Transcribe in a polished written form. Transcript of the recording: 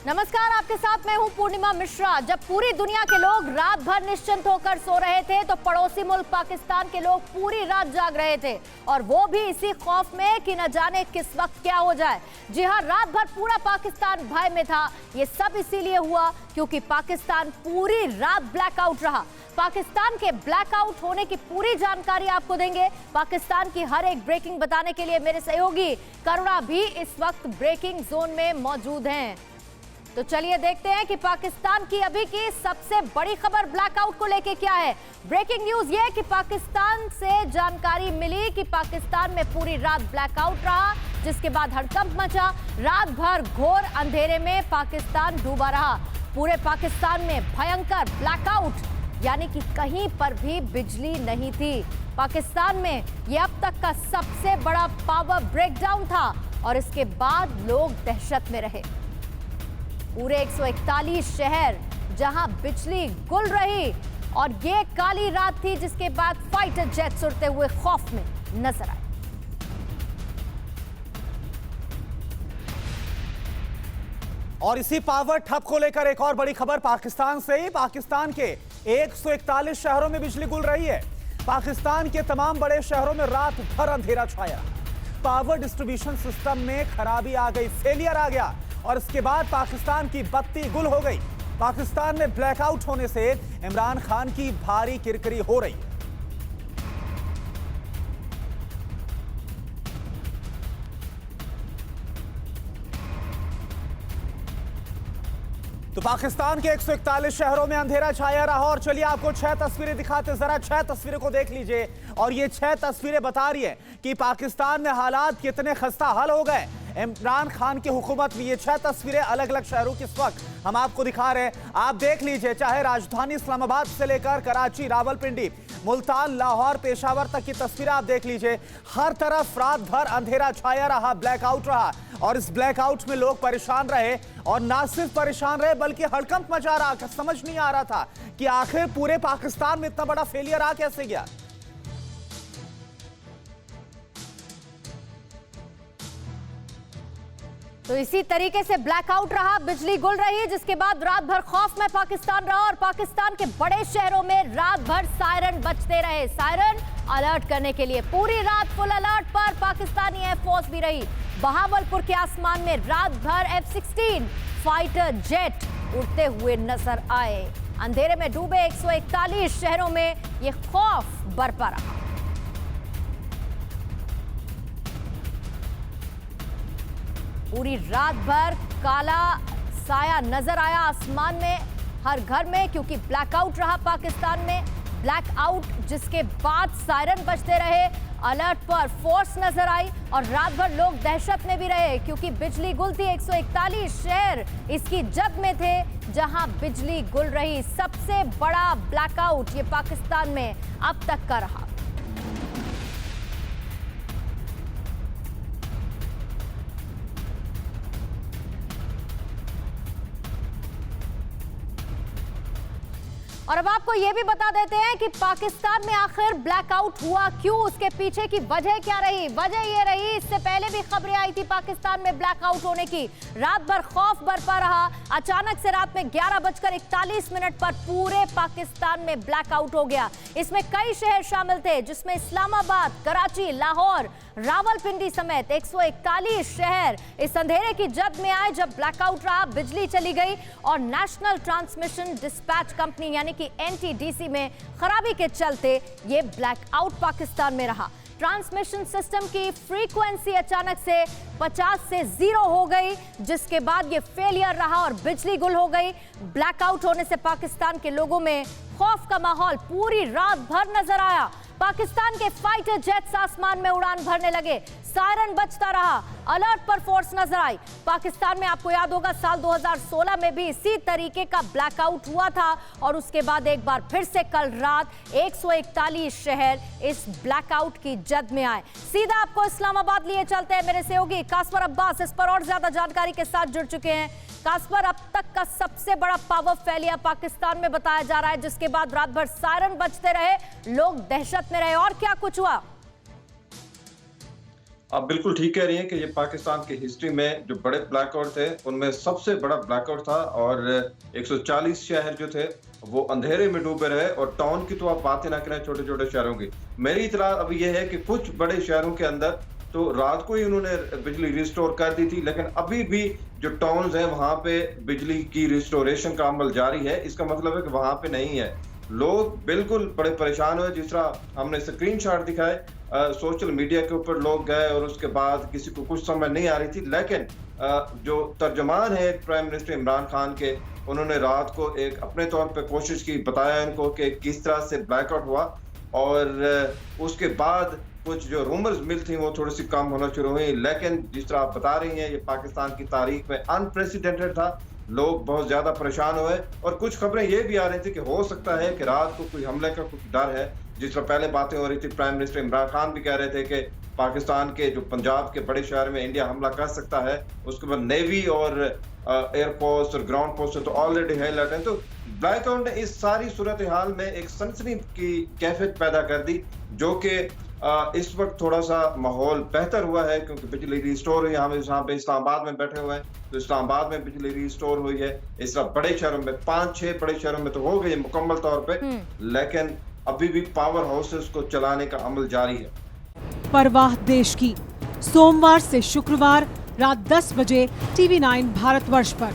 नमस्कार, आपके साथ मैं हूं पूर्णिमा मिश्रा। जब पूरी दुनिया के लोग रात भर निश्चिंत होकर सो रहे थे तो पड़ोसी मुल्क पाकिस्तान के लोग पूरी रात जाग रहे थे, और वो भी इसी खौफ में कि न जाने किस वक्त क्या हो जाए। जी हां, रात भर पूरा पाकिस्तान भय में था। ये सब इसीलिए हुआ क्योंकि पाकिस्तान पूरी रात ब्लैकआउट रहा। पाकिस्तान के ब्लैकआउट होने की पूरी जानकारी आपको देंगे। पाकिस्तान की हर एक ब्रेकिंग बताने के लिए मेरे सहयोगी करुणा भी इस वक्त ब्रेकिंग जोन में मौजूद हैं। तो चलिए देखते हैं कि पाकिस्तान की अभी की सबसे बड़ी खबर ब्लैकआउट को लेके क्या है। ब्रेकिंग न्यूज ये कि पाकिस्तान से जानकारी मिली कि पाकिस्तान में पूरी रात ब्लैकआउट रहा, जिसके बाद हड़कंप मचा। रात भर घोर अंधेरे में पाकिस्तान डूबा रहा। पूरे पाकिस्तान में भयंकर ब्लैकआउट, यानी कि कहीं पर भी बिजली नहीं थी। पाकिस्तान में यह अब तक का सबसे बड़ा पावर ब्रेकडाउन था, और इसके बाद लोग दहशत में रहे। पूरे 141 शहर जहां बिजली गुल रही, और ये काली रात थी जिसके बाद फाइटर जेट्स उड़ते हुए खौफ में नजर आए। और इसी पावर ठप को लेकर एक और बड़ी खबर पाकिस्तान से ही। पाकिस्तान के 141 शहरों में बिजली गुल रही है। पाकिस्तान के तमाम बड़े शहरों में रात भर अंधेरा छाया। पावर डिस्ट्रीब्यूशन सिस्टम में खराबी आ गई, फेलियर आ गया, और इसके बाद पाकिस्तान की बत्ती गुल हो गई। पाकिस्तान में ब्लैकआउट होने से इमरान खान की भारी किरकिरी हो रही है। तो पाकिस्तान के 141 शहरों में अंधेरा छाया रहा, और चलिए आपको 6 तस्वीरें दिखाते, जरा 6 तस्वीरें को देख लीजिए। और ये 6 तस्वीरें बता रही है कि पाकिस्तान में हालात कितने खस्ता हाल हो गए इमरान खान की हुकूमत में। ये 6 तस्वीरें अलग अलग शहरों की इस वक्त हम आपको दिखा रहे हैं। आप देख लीजिए, चाहे राजधानी इस्लामाबाद से लेकर कराची, रावलपिंडी, मुल्तान, लाहौर, पेशावर तक की तस्वीरें आप देख लीजिए। हर तरफ रात भर अंधेरा छाया रहा, ब्लैकआउट रहा, और इस ब्लैकआउट में लोग परेशान रहे। और ना सिर्फ परेशान रहे बल्कि हड़कंप मचा रहा। समझ नहीं आ रहा था कि आखिर पूरे पाकिस्तान में इतना बड़ा फेलियर आ कैसे गया। तो इसी तरीके से ब्लैकआउट रहा, बिजली गुल रही, जिसके बाद रात भर खौफ में पाकिस्तान रहा। और पाकिस्तान के बड़े शहरों में रात भर सायरन बजते रहे। सायरन अलर्ट करने के लिए पूरी रात फुल अलर्ट पर पाकिस्तानी एयरफोर्स भी रही। बहावलपुर के आसमान में रात भर F-16 फाइटर जेट उड़ते हुए नजर आए। अंधेरे में डूबे 141 शहरों में यह खौफ बरपा रहा। पूरी रात भर काला साया नजर आया आसमान में, हर घर में, क्योंकि ब्लैकआउट रहा पाकिस्तान में। ब्लैकआउट जिसके बाद सायरन बजते रहे, अलर्ट पर फोर्स नजर आई, और रात भर लोग दहशत में भी रहे क्योंकि बिजली गुल थी। 141 शहर इसकी जद में थे जहां बिजली गुल रही। सबसे बड़ा ब्लैकआउट ये पाकिस्तान में अब तक का रहा। और अब आपको यह भी बता देते हैं कि पाकिस्तान में आखिर ब्लैकआउट हुआ क्यों, उसके पीछे की वजह क्या रही। वजह यह रही, इससे पहले भी खबरें आई थी पाकिस्तान में ब्लैकआउट होने की। रात भर खौफ बरपा रहा। अचानक से रात में 11:41 पर पूरे पाकिस्तान में ब्लैकआउट हो गया। इसमें कई शहर शामिल थे, जिसमें इस्लामाबाद, कराची, लाहौर, रावलपिंडी समेत 141 शहर इस अंधेरे की जद में आए जब ब्लैकआउट रहा, बिजली चली गई। और नेशनल ट्रांसमिशन डिस्पैच कंपनी यानी कि NTDC में खराबी के चलते ये ब्लैकआउट पाकिस्तान में रहा। ट्रांसमिशन सिस्टम की फ्रीक्वेंसी अचानक से 50 से 0 हो गई, जिसके बाद ये फेलियर रहा और बिजली गुल हो गई। ब्लैकआउट होने से पाकिस्तान के लोगों में खौफ का माहौल पूरी रात भर नजर आया। पाकिस्तान के फाइटर जेट्स आसमान में उड़ान भरने लगे, सायरन बजता रहा, अलर्ट पर फोर्स नजर आई। पाकिस्तान में आपको याद होगा साल 2016 में भी इसी तरीके का ब्लैकआउट हुआ था, और उसके बाद एक बार फिर से कल रात 141 शहर इस ब्लैकआउट की जद में आए। सीधा आपको इस्लामाबाद लिए चलते हैं, मेरे सहयोगी कासपर अब्बास इस पर और ज्यादा जानकारी के साथ जुड़ चुके हैं। कासपर, अब तक का सबसे बड़ा पावर फेलियर पाकिस्तान में बताया जा रहा है, जिसके बाद रात भर सायरन बजते रहे, लोग दहशत में रहे, और क्या कुछ हुआ? आप बिल्कुल ठीक कह रही हैं कि ये पाकिस्तान की हिस्ट्री में जो बड़े ब्लैकआउट थे उनमें सबसे बड़ा ब्लैकआउट था और 140 शहर जो थे वो अंधेरे में डूबे रहे और टाउन की तो आप बात ही ना करें, छोटे छोटे शहरों की। मेरी इतला अभी ये है कि कुछ बड़े शहरों के अंदर तो रात को ही उन्होंने बिजली रिस्टोर कर दी थी, लेकिन अभी भी जो टाउन्स हैं वहां पे बिजली की रिस्टोरेशन का अमल जारी है। इसका मतलब है कि वहां पे नहीं है। लोग बिल्कुल बड़े परेशान हुए, जिस तरह हमने स्क्रीनशॉट दिखाए, सोशल मीडिया के ऊपर लोग गए और उसके बाद किसी को कुछ समझ नहीं आ रही थी, लेकिन जो तर्जमान है प्राइम मिनिस्टर इमरान खान के, उन्होंने रात को एक अपने तौर पे कोशिश की, बताया इनको कि किस तरह से ब्लैकआउट हुआ और उसके बाद कुछ जो रूमर्स मिल थी वो थोड़ी सी कम होना शुरू हुई। लेकिन जिस तरह आप बता रही हैं, ये पाकिस्तान की तारीख में अनप्रेसिडेंटेड था। लोग बहुत ज्यादा परेशान हुए और कुछ खबरें ये भी आ रही थी कि हो सकता है कि रात को कोई हमले का कुछ डर है। जिस तरह पहले बातें हो रही थी, प्राइम मिनिस्टर इमरान खान भी कह रहे थे कि पाकिस्तान के जो पंजाब के बड़े शहर में इंडिया हमला कर सकता है। उसके बाद नेवी और एयरफोर्स और ग्राउंड फोर्स तो ऑलरेडी है अलर्ट है। तो ब्लैकआउट ने इस सारी सूरत हाल में एक सनसनी की कैफियत पैदा कर दी, जो कि इस वक्त थोड़ा सा माहौल बेहतर हुआ है क्योंकि बिजली रिस्टोर हुई है। हम यहाँ पे इस्लामाबाद में बैठे हुए हैं तो इस्लामाबाद में बिजली रिस्टोर हुई है। इस तरह बड़े शहरों में 5-6 बड़े शहरों में तो हो गई मुकम्मल तौर पे, लेकिन अभी भी पावर हाउसेस को चलाने का अमल जारी है। परवाह देश की, सोमवार से शुक्रवार रात 10 बजे TV9 भारतवर्ष पर।